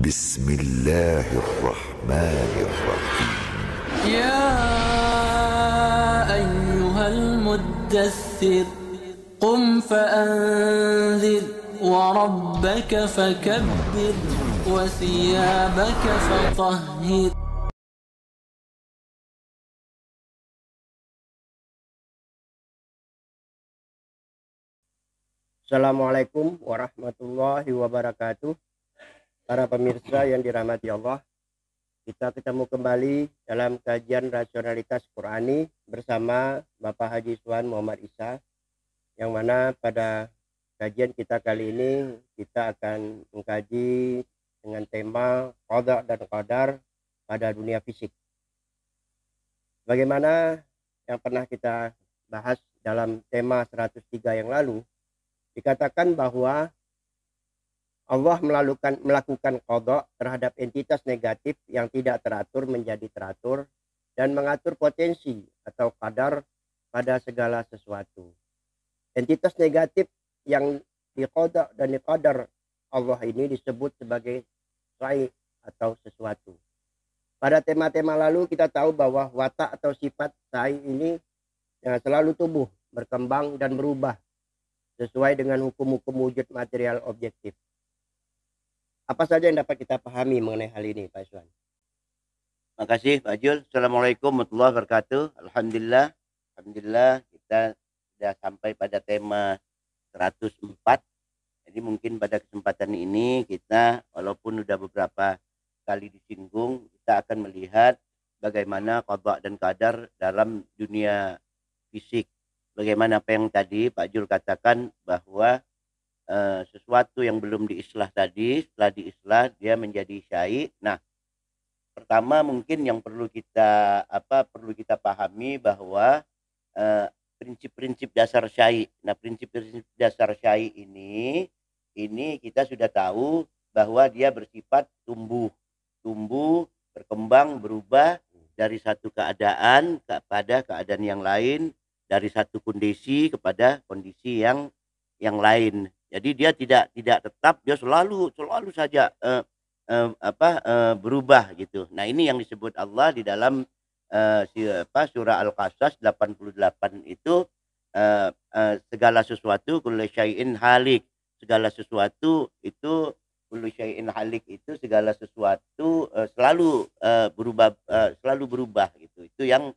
Bismillahirrahmanirrahim. يا أيها المدثر قم فأنذر وربك فكبر وثيابك فطهر. Assalamualaikum warahmatullahi wabarakatuh. Para pemirsa yang dirahmati Allah, kita ketemu kembali dalam kajian rasionalitas Qurani bersama Bapak Haji Suwan Muhammad Isa, yang mana pada kajian kita kali ini kita akan mengkaji dengan tema qada dan qadar pada dunia fisik. Bagaimana yang pernah kita bahas dalam tema 103 yang lalu, dikatakan bahwa Allah melakukan qada terhadap entitas negatif yang tidak teratur menjadi teratur dan mengatur potensi atau qadar pada segala sesuatu. Entitas negatif yang diqada dan diqadar Allah ini disebut sebagai syai' atau sesuatu. Pada tema-tema lalu kita tahu bahwa watak atau sifat syai' ini yang selalu tumbuh, berkembang dan berubah sesuai dengan hukum-hukum wujud material objektif. Apa saja yang dapat kita pahami mengenai hal ini, Pak Iswan? Makasih Pak Jul. Assalamualaikum warahmatullahi wabarakatuh. Alhamdulillah kita sudah sampai pada tema 104. Jadi mungkin pada kesempatan ini kita, walaupun sudah beberapa kali disinggung, kita akan melihat bagaimana qada dan qadar dalam dunia fisik. Bagaimana apa yang tadi Pak Jul katakan bahwa sesuatu yang belum diislah tadi, setelah diislah dia menjadi syai'. Nah, pertama mungkin yang perlu kita pahami bahwa prinsip-prinsip dasar syai'. Nah, prinsip-prinsip dasar syai' ini kita sudah tahu bahwa dia bersifat tumbuh, berkembang, berubah dari satu keadaan kepada keadaan yang lain, dari satu kondisi kepada kondisi yang lain. Jadi dia tidak tetap, dia selalu saja berubah gitu. Nah, ini yang disebut Allah di dalam surah Al-Qasas 88 itu, segala sesuatu kullu syai'in halik. Segala sesuatu itu kullu syai'in halik, itu segala sesuatu selalu berubah gitu. Itu yang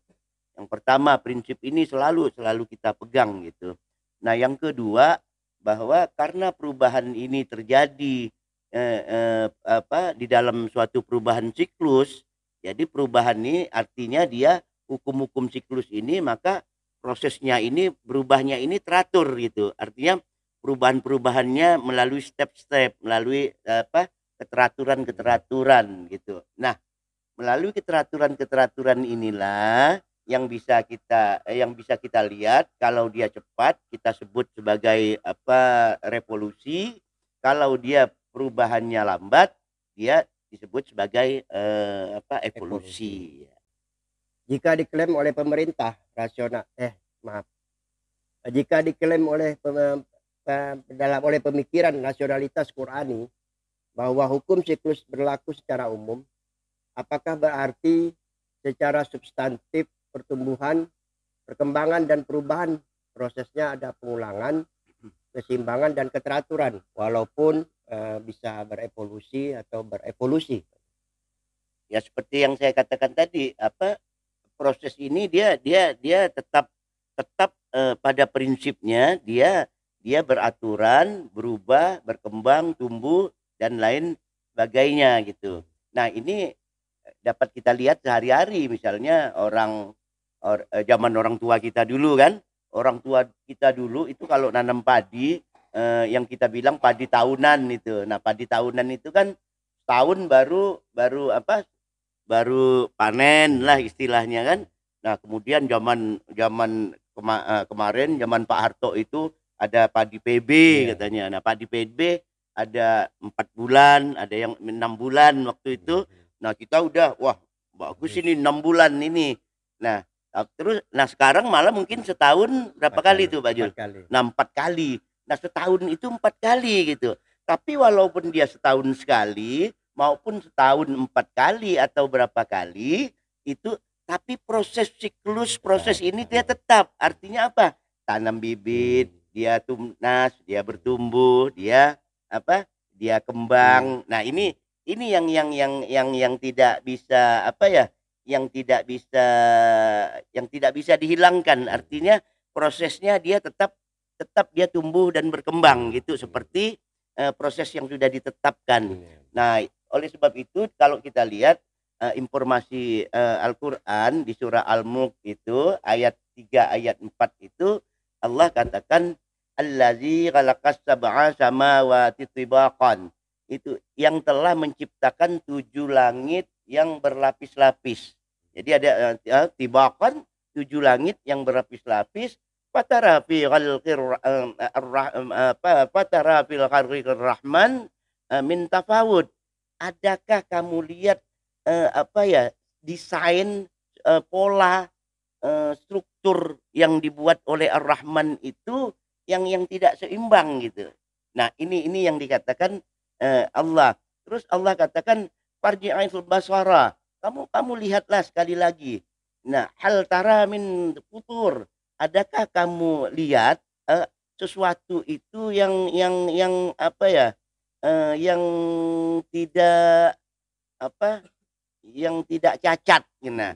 pertama, prinsip ini selalu kita pegang gitu. Nah, yang kedua, bahwa karena perubahan ini terjadi di dalam suatu perubahan siklus, jadi perubahan ini artinya dia hukum-hukum siklus ini, maka prosesnya ini, berubahnya ini teratur gitu. Artinya perubahan-perubahannya melalui step-step, melalui keteraturan gitu. Nah, melalui keteraturan inilah yang bisa kita lihat. Kalau dia cepat kita sebut sebagai revolusi, kalau dia perubahannya lambat dia disebut sebagai evolusi. Jika diklaim oleh pemerintah jika diklaim oleh oleh pemikiran rasionalitas Qurani bahwa hukum siklus berlaku secara umum, apakah berarti secara substantif pertumbuhan, perkembangan dan perubahan prosesnya ada pengulangan, keseimbangan dan keteraturan, walaupun bisa berevolusi atau berevolusi? Ya, seperti yang saya katakan tadi, proses ini dia tetap pada prinsipnya dia beraturan, berubah, berkembang, tumbuh dan lain sebagainya gitu. Nah, ini dapat kita lihat sehari-hari, misalnya zaman orang tua kita dulu kan. Orang tua kita dulu itu kalau nanam padi, yang kita bilang padi tahunan itu. Nah, padi tahunan itu kan tahun baru panen lah istilahnya kan. Nah, kemudian zaman kemarin zaman Pak Harto itu ada padi PB katanya. Nah, padi PB ada 4 bulan, ada yang 6 bulan waktu itu. Nah, kita udah, wah bagus ini 6 bulan ini. Nah, sekarang malah mungkin setahun berapa kali tuh Pak Jul? 4 kali. Nah, 4 kali. Nah, setahun itu 4 kali gitu. Tapi walaupun dia setahun sekali, maupun setahun 4 kali atau berapa kali itu, tapi proses siklus proses ini dia tetap. Artinya apa? Tanam bibit, dia tunas, dia bertumbuh, dia apa? Dia kembang. Nah, ini yang tidak bisa apa ya? Yang tidak bisa dihilangkan. Artinya prosesnya dia tetap dia tumbuh dan berkembang gitu, seperti proses yang sudah ditetapkan. Nah, oleh sebab itu kalau kita lihat informasi Al-Qur'an di surah Al-Mulk itu ayat 3 ayat 4 itu Allah katakan allazi khalaqas sab'a samawati tibaqan. Itu yang telah menciptakan 7 langit yang berlapis-lapis. Jadi ada tibaqan, 7 langit yang berlapis-lapis. Fatara fi khalqir fatara fil khalqir rahman min tafawud. Adakah kamu lihat desain pola struktur yang dibuat oleh Ar-Rahman itu yang tidak seimbang gitu. Nah, ini yang dikatakan Allah. Terus Allah katakan farji'il basara. Kamu lihatlah sekali lagi. Nah, hal tara min futur. Adakah kamu lihat sesuatu itu yang yang tidak yang tidak cacat. Nah,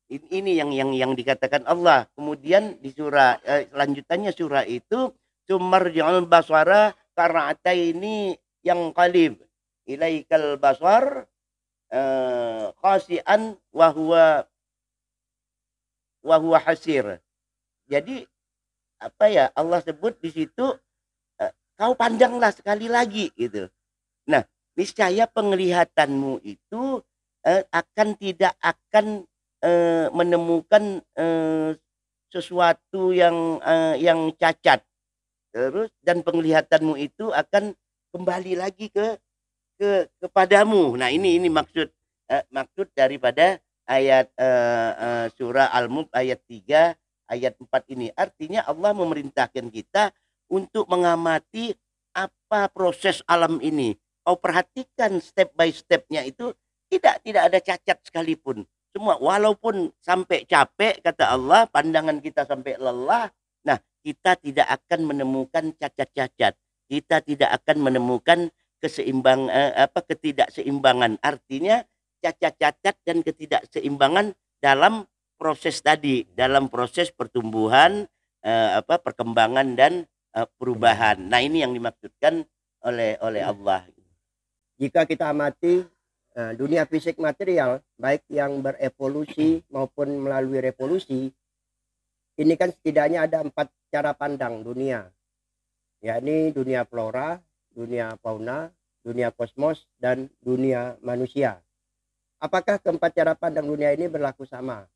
ini yang dikatakan Allah. Kemudian di surah lanjutannya surah itu sumarji'ul basara ini yang qalib ilaikal basar khasian wa huwa hasir. Jadi Allah sebut di situ kau pandanglah sekali lagi gitu. Nah, niscaya penglihatanmu itu tidak akan menemukan sesuatu yang cacat. Terus dan penglihatanmu itu akan kembali lagi kepadamu. Nah, ini maksud daripada ayat surah Al-Mulk ayat 3 ayat 4 ini. Artinya Allah memerintahkan kita untuk mengamati apa proses alam ini. Kau perhatikan step by stepnya itu tidak ada cacat sekalipun. Semua walaupun sampai capek kata Allah, pandangan kita sampai lelah, nah kita tidak akan menemukan cacat-cacat. Kita tidak akan menemukan ketidakseimbangan. Artinya cacat-cacat dan ketidakseimbangan dalam proses tadi, dalam proses pertumbuhan, perkembangan dan perubahan. Nah, ini yang dimaksudkan oleh Allah. Jika kita amati dunia fisik material, baik yang berevolusi maupun melalui revolusi, ini kan setidaknya ada 4 cara pandang dunia, yakni dunia flora, dunia fauna, dunia kosmos, dan dunia manusia. Apakah keempat cara pandang dunia ini berlaku sama?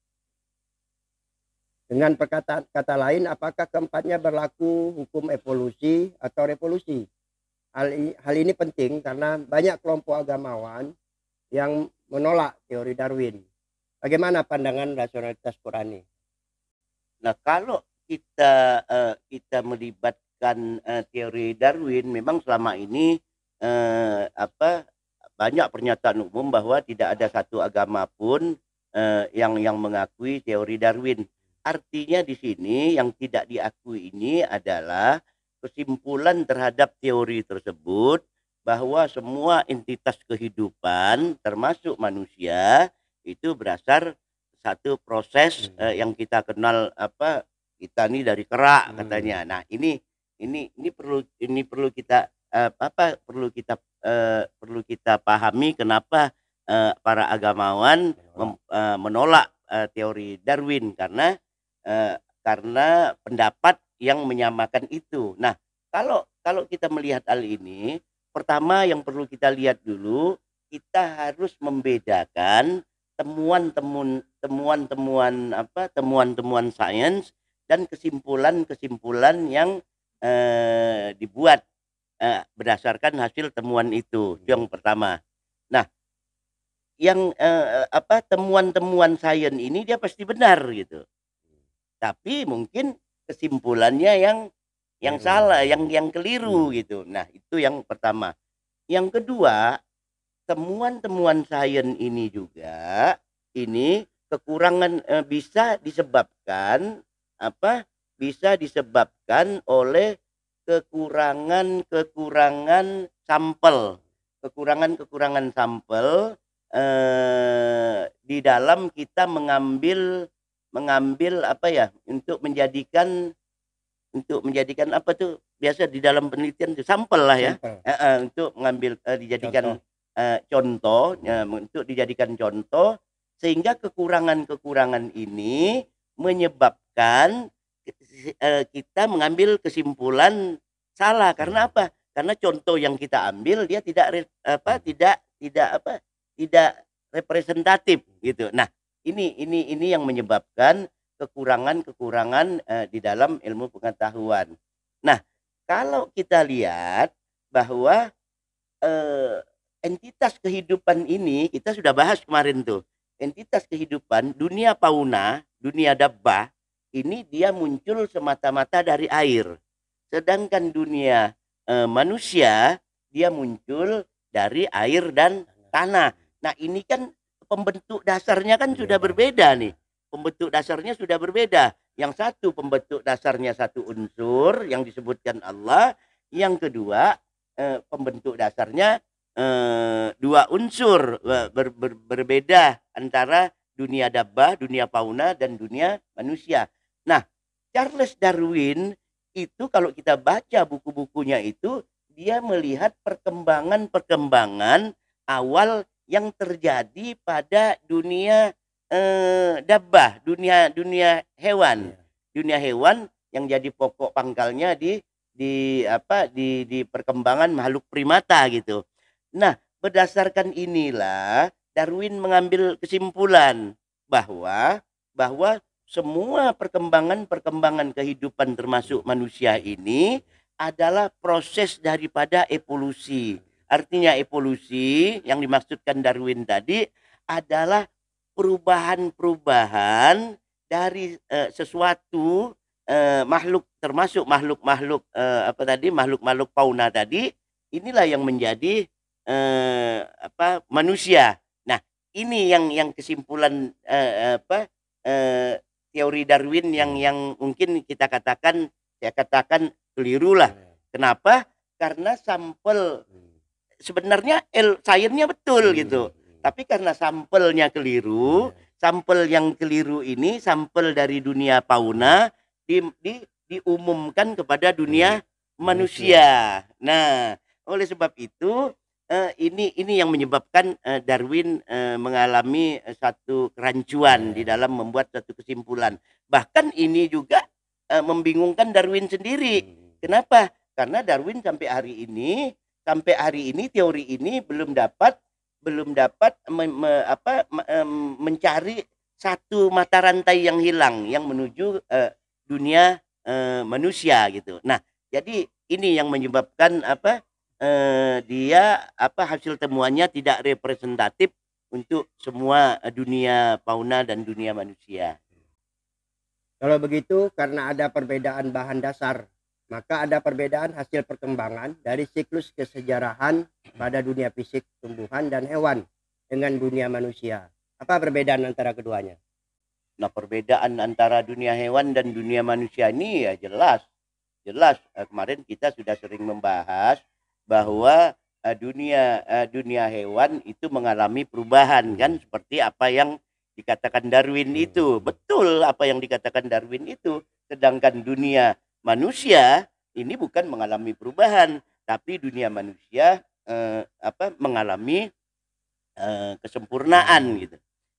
Dengan kata lain, apakah keempatnya berlaku hukum evolusi atau revolusi? Hal ini penting karena banyak kelompok agamawan yang menolak teori Darwin. Bagaimana pandangan rasionalitas Qurani? Nah, kalau kita melibatkan teori Darwin, memang selama ini banyak pernyataan umum bahwa tidak ada satu agama pun yang mengakui teori Darwin. Artinya di sini yang tidak diakui ini adalah kesimpulan terhadap teori tersebut bahwa semua entitas kehidupan termasuk manusia itu berdasar satu proses yang kita kenal kita ini dari kerak katanya. Nah, ini perlu kita perlu kita pahami kenapa para agamawan menolak teori Darwin karena pendapat yang menyamakan itu. Nah, kalau kita melihat hal ini, pertama yang perlu kita lihat dulu, kita harus membedakan temuan-temuan sains dan kesimpulan-kesimpulan yang dibuat berdasarkan hasil temuan itu. Yang pertama. Nah, yang temuan-temuan sains ini dia pasti benar gitu. Tapi mungkin kesimpulannya yang salah, yang keliru gitu. Nah, itu yang pertama. Yang kedua, temuan-temuan sains ini juga ini kekurangan bisa disebabkan apa? Bisa disebabkan oleh kekurangan sampel. Kekurangan sampel di dalam kita mengambil apa ya untuk menjadikan apa tuh biasa di dalam penelitian itu sampel lah ya. Untuk mengambil dijadikan contoh untuk dijadikan contoh sehingga kekurangan ini menyebabkan kita mengambil kesimpulan salah karena apa? Karena contoh yang kita ambil dia tidak representatif gitu. Nah, ini yang menyebabkan kekurangan di dalam ilmu pengetahuan. Nah, kalau kita lihat bahwa entitas kehidupan ini kita sudah bahas kemarin tuh. Entitas kehidupan dunia fauna, dunia dabbah ini dia muncul semata-mata dari air. Sedangkan dunia manusia dia muncul dari air dan tanah. Nah, ini kan pembentuk dasarnya kan sudah berbeda nih. Pembentuk dasarnya sudah berbeda. Yang satu pembentuk dasarnya satu unsur yang disebutkan Allah. Yang kedua pembentuk dasarnya dua unsur berbeda antara dunia dabbah, dunia fauna dan dunia manusia. Nah, Charles Darwin itu kalau kita baca buku-bukunya itu dia melihat perkembangan awal yang terjadi pada dunia dabbah, dunia hewan. Dunia hewan yang jadi pokok pangkalnya di perkembangan makhluk primata gitu. Nah, berdasarkan inilah Darwin mengambil kesimpulan bahwa semua perkembangan kehidupan termasuk manusia ini adalah proses daripada evolusi. Artinya evolusi yang dimaksudkan Darwin tadi adalah perubahan dari sesuatu makhluk termasuk makhluk fauna tadi, inilah yang menjadi manusia. Nah, ini yang kesimpulan teori Darwin yang mungkin saya katakan keliru lah. Kenapa? Karena sampel sebenarnya sainsnya betul gitu. Tapi karena sampelnya keliru, sampel yang keliru ini sampel dari dunia fauna diumumkan kepada dunia manusia. Nah, oleh sebab itu ini yang menyebabkan Darwin mengalami satu kerancuan di dalam membuat satu kesimpulan. Bahkan ini juga membingungkan Darwin sendiri. Kenapa? Karena Darwin sampai hari ini teori ini belum dapat mencari satu mata rantai yang hilang yang menuju dunia manusia gitu. Nah, jadi ini yang menyebabkan hasil temuannya tidak representatif untuk semua dunia fauna dan dunia manusia. Kalau begitu, karena ada perbedaan bahan dasar, maka ada perbedaan hasil perkembangan dari siklus kesejarahan pada dunia fisik tumbuhan dan hewan dengan dunia manusia. Apa perbedaan antara keduanya? Nah, perbedaan antara dunia hewan dan dunia manusia ini ya jelas. Kemarin kita sudah sering membahas bahwa dunia hewan itu mengalami perubahan kan, seperti apa yang dikatakan Darwin itu. Betul apa yang dikatakan Darwin itu. Sedangkan dunia manusia ini bukan mengalami perubahan, tapi dunia manusia mengalami kesempurnaan gitu.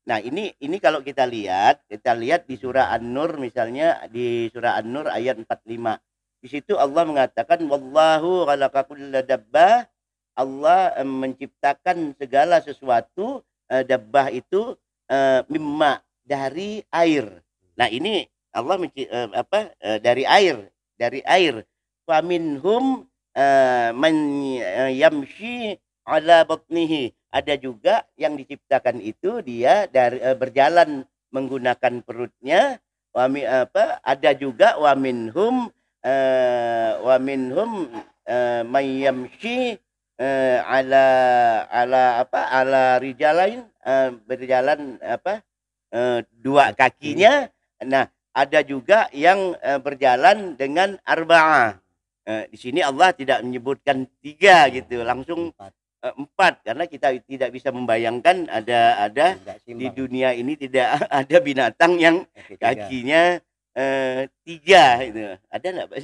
Nah, ini kalau kita lihat di surah An-Nur, misalnya di surah An-Nur ayat 45. Di situ Allah mengatakan wallahu khalaqa kulla dabbah. Allah menciptakan segala sesuatu dabbah itu mimma dari air. Nah, ini Allah dari air. Wa minhum man yamshi ala batnihi. Ada juga yang diciptakan itu dia dari berjalan menggunakan perutnya. Ada juga wa minhum may yamshi ala ala rijalain, berjalan dua kakinya. Nah, ada juga yang berjalan dengan arba'ah. Di sini Allah tidak menyebutkan 3 gitu, langsung 4, karena kita tidak bisa membayangkan ada di dunia ini tidak ada binatang yang kakinya 3 itu. Ada enggak Pak?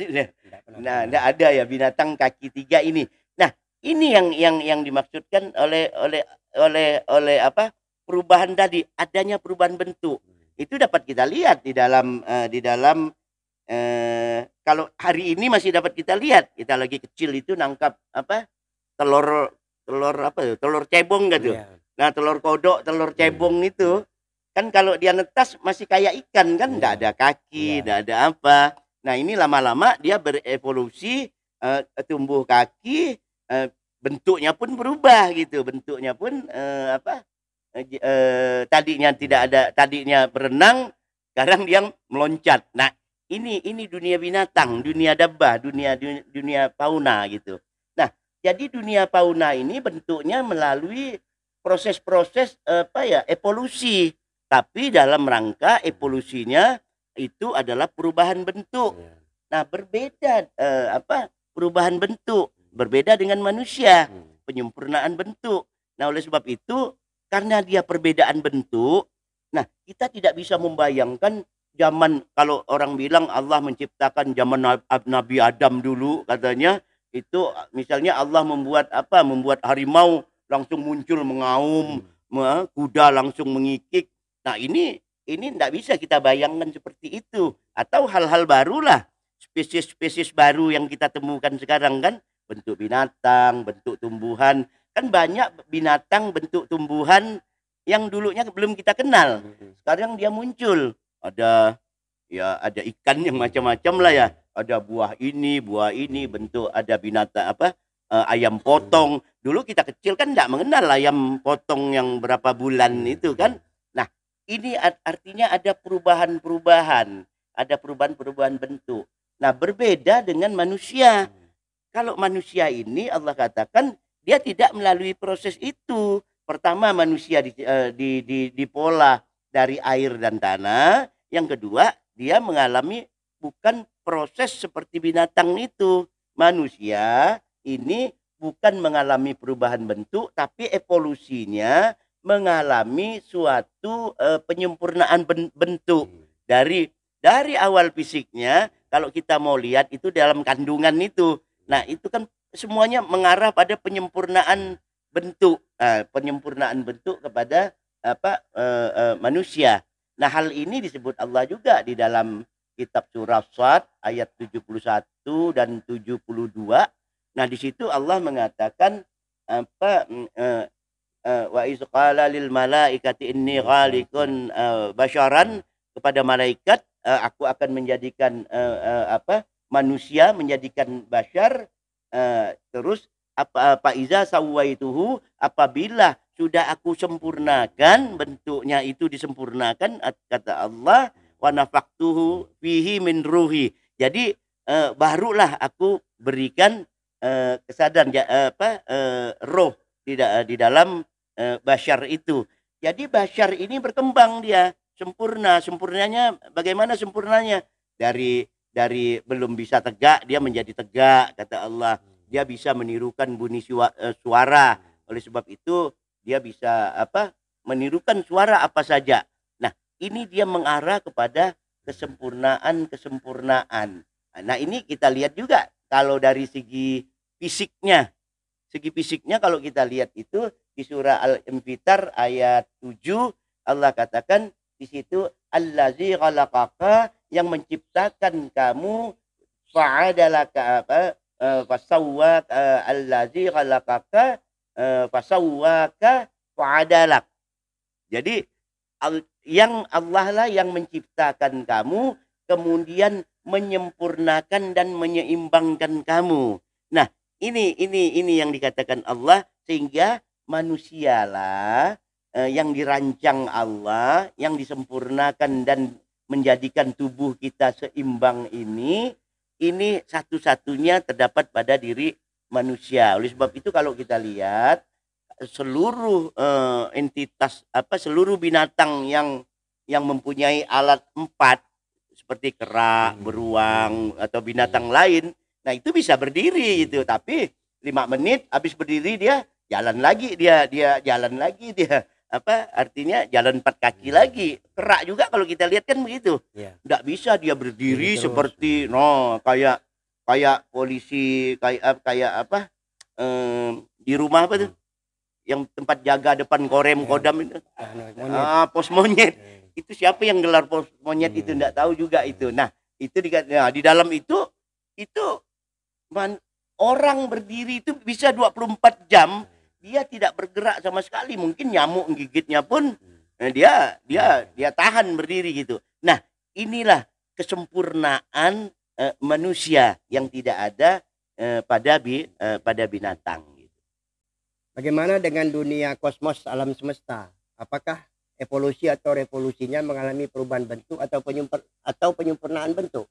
Nah, enggak ada ya binatang kaki 3 ini. Nah, ini yang dimaksudkan oleh apa? Perubahan tadi, adanya perubahan bentuk. Itu dapat kita lihat di dalam kalau hari ini masih dapat kita lihat. Kita lagi kecil itu nangkap apa? Telur apa itu? Telur cebong gitu. Yeah. Nah, telur kodok, telur cebong itu kan kalau dia netas masih kayak ikan kan, enggak ada kaki, enggak ada apa. Nah, ini lama-lama dia berevolusi, tumbuh kaki, bentuknya pun berubah gitu. Bentuknya pun tadinya berenang, sekarang dia meloncat. Nah, ini dunia binatang, dunia dabbah, dunia fauna gitu. Nah, jadi dunia fauna ini bentuknya melalui proses-proses evolusi, tapi dalam rangka evolusinya itu adalah perubahan bentuk. Nah, berbeda perubahan bentuk, berbeda dengan manusia, penyempurnaan bentuk. Nah, oleh sebab itu karena dia perbedaan bentuk, nah kita tidak bisa membayangkan zaman, kalau orang bilang Allah menciptakan zaman Nabi Adam dulu katanya, itu misalnya Allah membuat harimau langsung muncul mengaum, kuda langsung mengikik. Nah, ini tidak bisa kita bayangkan seperti itu. Atau hal-hal barulah, spesies-spesies baru yang kita temukan sekarang kan, bentuk binatang, bentuk tumbuhan. Kan banyak binatang, bentuk tumbuhan yang dulunya belum kita kenal. Sekarang dia muncul. Ada ikan yang macam-macam lah ya. Ada buah ini, bentuk ada binatang ayam potong. Dulu kita kecil kan tidak mengenal ayam potong yang berapa bulan itu kan. Nah, ini artinya ada perubahan-perubahan. Ada perubahan-perubahan bentuk. Nah, berbeda dengan manusia. Kalau manusia ini Allah katakan dia tidak melalui proses itu. Pertama, manusia dipola dari air dan tanah. Yang kedua, dia mengalami bukan proses seperti binatang itu. Manusia ini bukan mengalami perubahan bentuk, tapi evolusinya mengalami suatu penyempurnaan bentuk. Dari awal fisiknya, kalau kita mau lihat itu dalam kandungan itu. Nah, itu kan semuanya mengarah pada penyempurnaan bentuk, kepada manusia. Nah, hal ini disebut Allah juga di dalam kitab surah Shad ayat 71 dan 72. Nah, di situ Allah mengatakan wa iz qala lil malaikati inni khaliqun basyaran, kepada malaikat aku akan menjadikan manusia, menjadikan basyar. Terus apa iza sawaituhu, apabila sudah aku sempurnakan, bentuknya itu disempurnakan, kata Allah, wa nafaktuhu fihi min ruhi. Jadi barulah aku berikan kesadaran roh di dalam basyar itu. Jadi basyar ini berkembang, dia sempurnanya bagaimana sempurnanya? Dari belum bisa tegak dia menjadi tegak, kata Allah. Dia bisa menirukan bunyi suara. Oleh sebab itu dia bisa menirukan suara apa saja. Nah, ini dia mengarah kepada kesempurnaan. Nah, ini kita lihat juga kalau dari segi fisiknya. Segi fisiknya kalau kita lihat itu di surah Al-Infitar ayat 7, Allah katakan di situ allazi khalaqaka, yang menciptakan kamu, fa'adalaka fasawwaka, allazi khalaqaka fasawwaka fa'adalak. Jadi yang Allah lah yang menciptakan kamu, kemudian menyempurnakan dan menyeimbangkan kamu. Nah, ini yang dikatakan Allah, sehingga manusialah yang dirancang Allah, yang disempurnakan dan menjadikan tubuh kita seimbang ini satu-satunya terdapat pada diri manusia. Oleh sebab itu kalau kita lihat seluruh entitas seluruh binatang yang mempunyai alat 4 seperti kera, beruang atau binatang lain, nah itu bisa berdiri gitu. Tapi 5 menit habis berdiri dia jalan lagi, dia jalan lagi, dia artinya jalan 4 kaki lagi. Kera juga kalau kita lihat kan begitu. Nggak bisa dia berdiri seperti kayak polisi, kayak di rumah apa tuh yang tempat jaga depan kodam itu, pos monyet. Itu siapa yang gelar pos monyet itu enggak tahu juga itu. Nah, itu di dalam itu orang berdiri itu bisa 24 jam dia tidak bergerak sama sekali. Mungkin nyamuk gigitnya pun dia tahan berdiri gitu. Nah, inilah kesempurnaan manusia yang tidak ada pada binatang. Bagaimana dengan dunia kosmos alam semesta? Apakah evolusi atau revolusinya mengalami perubahan bentuk atau penyempurnaan bentuk?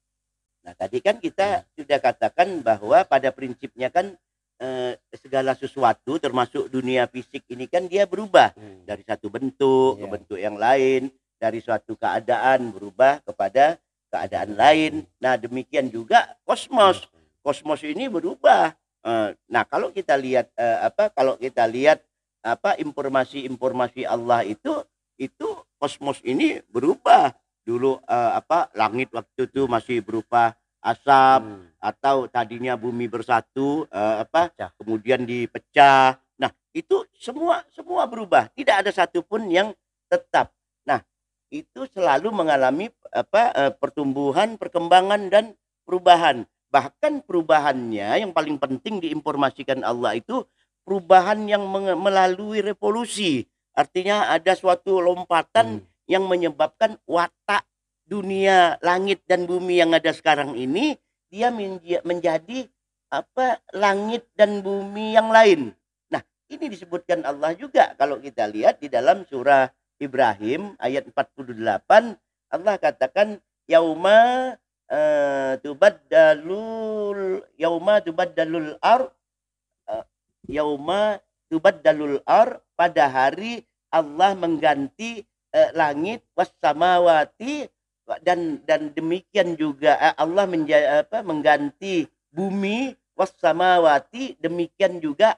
Nah, tadi kan kita sudah katakan bahwa pada prinsipnya kan segala sesuatu termasuk dunia fisik ini kan dia berubah dari satu bentuk ke bentuk yang lain, dari suatu keadaan berubah kepada keadaan lain. Nah, demikian juga kosmos. Kosmos ini berubah. Nah, kalau kita lihat informasi Allah itu kosmos ini berubah. Dulu langit waktu itu masih berupa asap, atau tadinya bumi bersatu kemudian dipecah. Nah, itu semua berubah. Tidak ada satupun yang tetap. Nah, itu selalu mengalami pertumbuhan, perkembangan dan perubahan. Bahkan perubahannya yang paling penting diinformasikan Allah itu perubahan yang melalui revolusi. Artinya ada suatu lompatan yang menyebabkan watak dunia langit dan bumi yang ada sekarang ini dia menjadi langit dan bumi yang lain. Nah, ini disebutkan Allah juga kalau kita lihat di dalam surah Ibrahim ayat 48, Allah katakan yauma tubaddalul ar pada hari Allah mengganti langit wassamawati, dan demikian juga Allah mengganti bumi wassamawati, demikian juga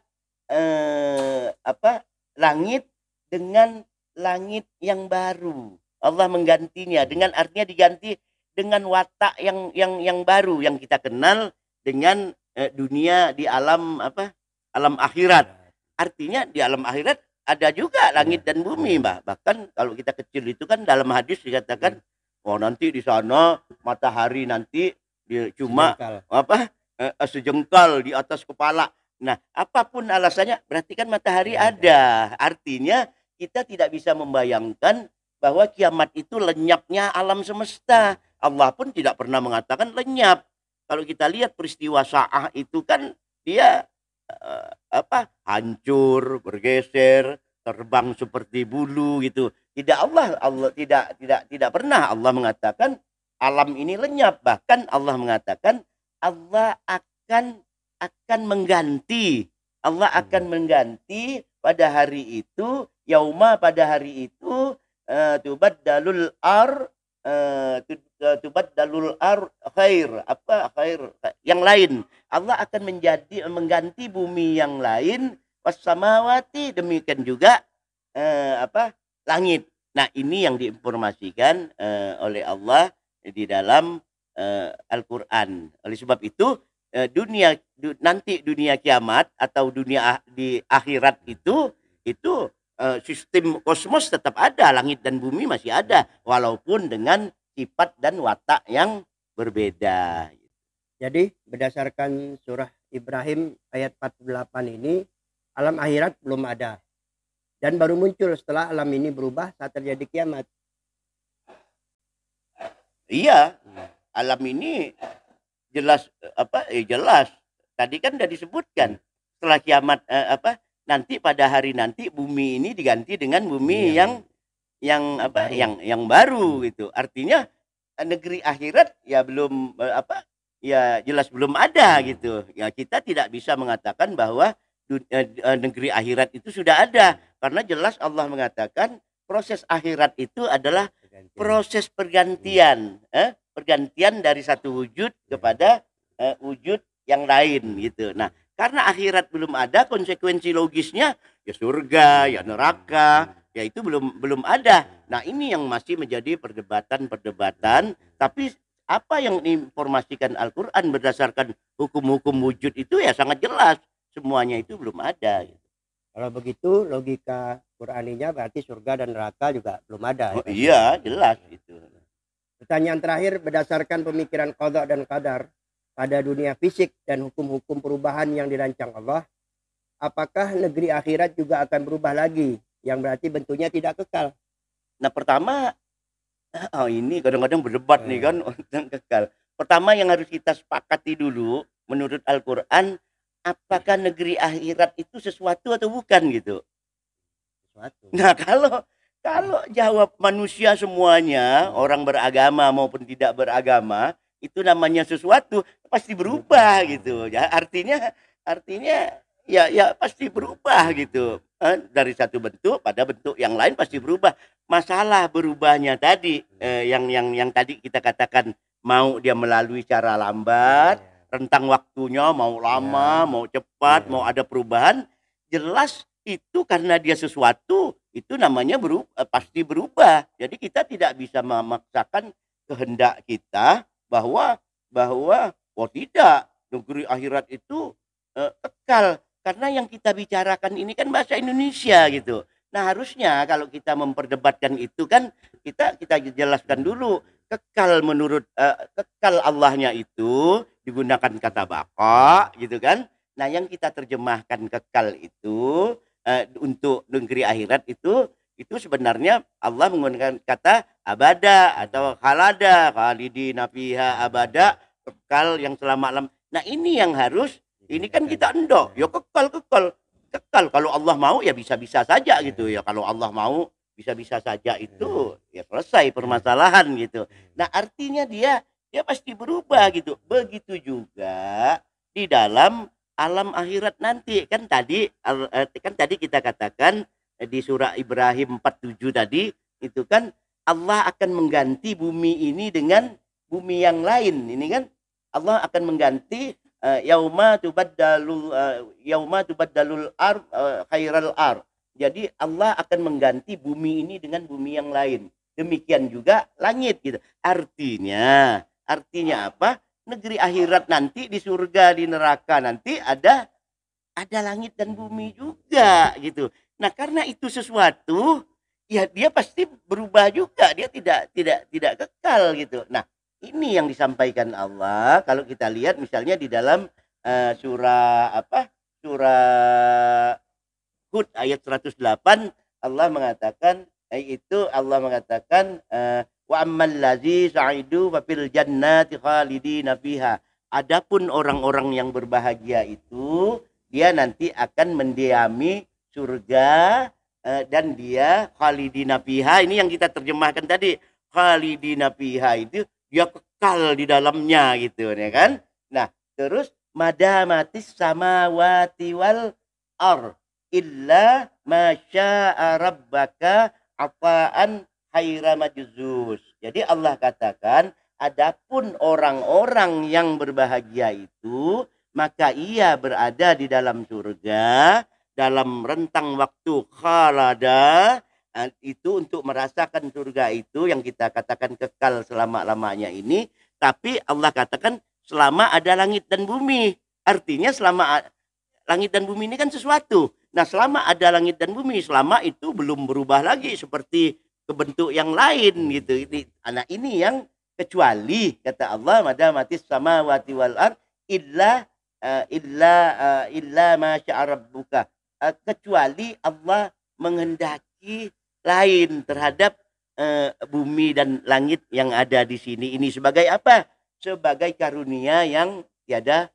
langit dengan langit yang baru. Allah menggantinya dengan artinya diganti dengan watak yang baru yang kita kenal dengan dunia di alam alam akhirat. Artinya di alam akhirat ada juga langit dan bumi, Mbak. Bahkan kalau kita kecil itu kan dalam hadis dikatakan nanti di sana matahari nanti cuma sejengkal di atas kepala. Nah, apapun alasannya berarti kan matahari ada. Artinya kita tidak bisa membayangkan bahwa kiamat itu lenyapnya alam semesta. Allah pun tidak pernah mengatakan lenyap. Kalau kita lihat peristiwa Sa'ah itu kan dia hancur, bergeser, terbang seperti bulu gitu. Allah tidak pernah Allah mengatakan alam ini lenyap. Bahkan Allah mengatakan Allah akan mengganti. Allah akan mengganti pada hari itu, yauma pada hari itu tubaddalul khair yang lain. Allah akan mengganti bumi yang lain wassamawati, demikian juga langit. Nah, ini yang diinformasikan oleh Allah di dalam Al-Qur'an. Oleh sebab itu nanti dunia kiamat atau dunia di akhirat itu sistem kosmos tetap ada, langit dan bumi masih ada, walaupun dengan sifat dan watak yang berbeda. Jadi berdasarkan surah Ibrahim ayat 48 ini, alam akhirat belum ada dan baru muncul setelah alam ini berubah saat terjadi kiamat. Iya, alam ini jelas jelas. Tadi kan sudah disebutkan setelah kiamat nanti pada hari nanti bumi ini diganti dengan bumi yang baru gitu. Artinya negeri akhirat ya belum ya jelas belum ada gitu. Ya kita tidak bisa mengatakan bahwa negeri akhirat itu sudah ada, karena jelas Allah mengatakan proses akhirat itu adalah proses pergantian, pergantian dari satu wujud kepada wujud yang lain gitu. Nah, karena akhirat belum ada, konsekuensi logisnya ya surga, ya neraka, ya itu belum ada. Nah, ini yang masih menjadi perdebatan-perdebatan, tapi apa yang diinformasikan Al-Qur'an berdasarkan hukum-hukum wujud itu ya sangat jelas. Semuanya itu belum ada. Kalau begitu logika Qur'aninya berarti surga dan neraka juga belum ada. Oh, iya, jelas itu. Pertanyaan terakhir, berdasarkan pemikiran qada dan qadar pada dunia fisik dan hukum-hukum perubahan yang dirancang Allah, apakah negeri akhirat juga akan berubah lagi, yang berarti bentuknya tidak kekal? Nah, pertama, ini kadang-kadang berdebat nih kan tentang kekal. Pertama yang harus kita sepakati dulu, menurut Al-Quran, apakah negeri akhirat itu sesuatu atau bukan gitu. Sesuatu. Nah, kalau jawab manusia semuanya, orang beragama maupun tidak beragama, itu namanya sesuatu, pasti berubah gitu. Ya, artinya ya pasti berubah gitu. Dari satu bentuk pada bentuk yang lain pasti berubah. Masalah berubahnya tadi yang tadi kita katakan, mau dia melalui cara lambat, rentang waktunya mau lama, mau cepat, mau ada perubahan, jelas itu karena dia sesuatu, itu namanya pasti berubah. Jadi kita tidak bisa memaksakan kehendak kita bahwa oh tidak, negeri akhirat itu kekal, karena yang kita bicarakan ini kan bahasa Indonesia gitu. Nah, harusnya kalau kita memperdebatkan itu kan kita jelaskan dulu kekal menurut kekal Allahnya itu digunakan kata baqa gitu kan. Nah, yang kita terjemahkan kekal itu untuk negeri akhirat itu sebenarnya Allah menggunakan kata abada atau khalada, khalidina fiha abada, kekal yang selama-lamanya. Nah, ini yang harus, ini kan kita endok, ya kekal. Kalau Allah mau ya bisa-bisa saja gitu ya. Kalau Allah mau bisa-bisa saja itu ya selesai permasalahan gitu. Nah, artinya dia pasti berubah gitu. Begitu juga di dalam alam akhirat nanti. Kan tadi kita katakan di surah Ibrahim 47 tadi itu kan Allah akan mengganti bumi ini dengan bumi yang lain. Ini kan Allah akan mengganti yauma tubaddalul ard khairal ard. Jadi Allah akan mengganti bumi ini dengan bumi yang lain. Demikian juga langit gitu. Artinya apa? Negeri akhirat nanti di surga, di neraka nanti ada langit dan bumi juga gitu. Nah, karena itu sesuatu, ya dia pasti berubah juga. Dia tidak kekal gitu. Nah, ini yang disampaikan Allah. Kalau kita lihat misalnya di dalam surah Hud ayat 108, Allah mengatakan wa ammal ladzi sa'idu fa fil jannati khalidina fiha. Adapun orang-orang yang berbahagia itu dia nanti akan mendiami surga dan dia khalidina fiha. Ini yang kita terjemahkan tadi, khalidina fiha itu dia kekal di dalamnya gitu ya kan. Nah, terus madamatis samawati wal ar illa masya'a rabbaka apaan khaira majzuz. Jadi Allah katakan, adapun orang-orang yang berbahagia itu, maka ia berada di dalam surga dalam rentang waktu khalada, itu untuk merasakan surga itu yang kita katakan kekal selama-lamanya ini. Tapi Allah katakan selama ada langit dan bumi. Artinya selama langit dan bumi ini kan sesuatu. Nah, selama ada langit dan bumi, selama itu belum berubah lagi seperti ke bentuk yang lain gitu. Anak ini yang kecuali kata Allah madamatis samawati wal ard illa ma syaa rabbuka, kecuali Allah menghendaki lain terhadap bumi dan langit yang ada di sini. Ini sebagai apa? Sebagai karunia yang tiada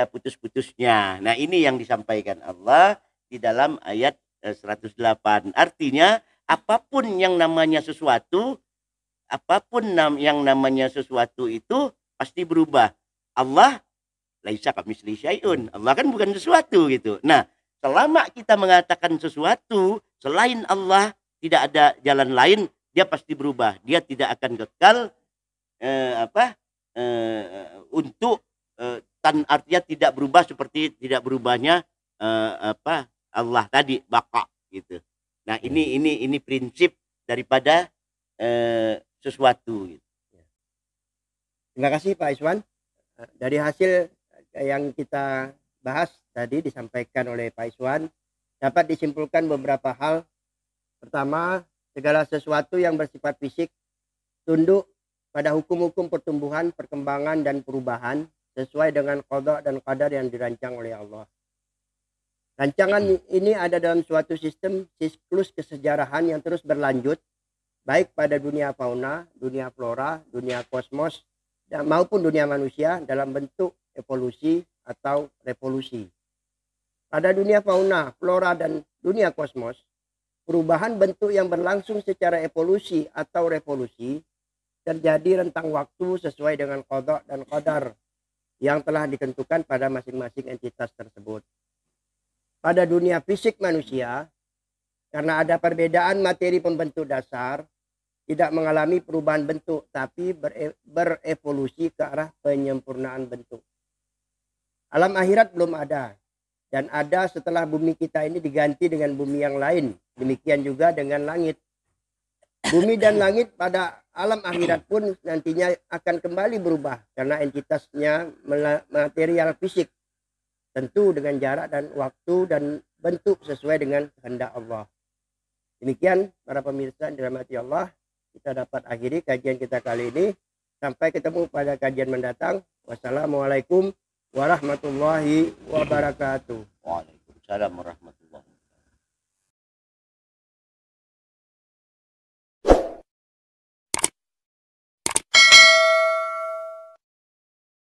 putus-putusnya. Nah, ini yang disampaikan Allah di dalam ayat 108. Artinya apapun yang namanya sesuatu itu pasti berubah. Allah laisa kamitslihi syai'un. Allah kan bukan sesuatu gitu. Nah, selama kita mengatakan sesuatu selain Allah, tidak ada jalan lain, dia pasti berubah. Dia tidak akan kekal untuk artinya tidak berubah seperti tidak berubahnya Allah tadi baka gitu. Nah, ini prinsip daripada sesuatu gitu. Terima kasih Pak Iswan. Dari hasil yang kita bahas tadi disampaikan oleh Pak Iswan, dapat disimpulkan beberapa hal. Pertama, segala sesuatu yang bersifat fisik tunduk pada hukum-hukum pertumbuhan, perkembangan, dan perubahan sesuai dengan qada dan qadar yang dirancang oleh Allah. Rancangan ini ada dalam suatu sistem siklus kesejarahan yang terus berlanjut, baik pada dunia fauna, dunia flora, dunia kosmos, dan maupun dunia manusia dalam bentuk evolusi atau revolusi. Pada dunia fauna, flora, dan dunia kosmos, perubahan bentuk yang berlangsung secara evolusi atau revolusi terjadi rentang waktu sesuai dengan qada dan qadar yang telah ditentukan pada masing-masing entitas tersebut. Pada dunia fisik manusia, karena ada perbedaan materi pembentuk dasar, tidak mengalami perubahan bentuk, tapi berevolusi ke arah penyempurnaan bentuk. Alam akhirat belum ada, dan ada setelah bumi kita ini diganti dengan bumi yang lain. Demikian juga dengan langit. Bumi dan langit pada alam akhirat pun nantinya akan kembali berubah, karena entitasnya material fisik. Tentu dengan jarak dan waktu dan bentuk sesuai dengan kehendak Allah. Demikian para pemirsa yang dirahmati Allah, kita dapat akhiri kajian kita kali ini. Sampai ketemu pada kajian mendatang. Wassalamualaikum warahmatullahi wabarakatuh. Waalaikumsalam warahmatullahi wabarakatuh.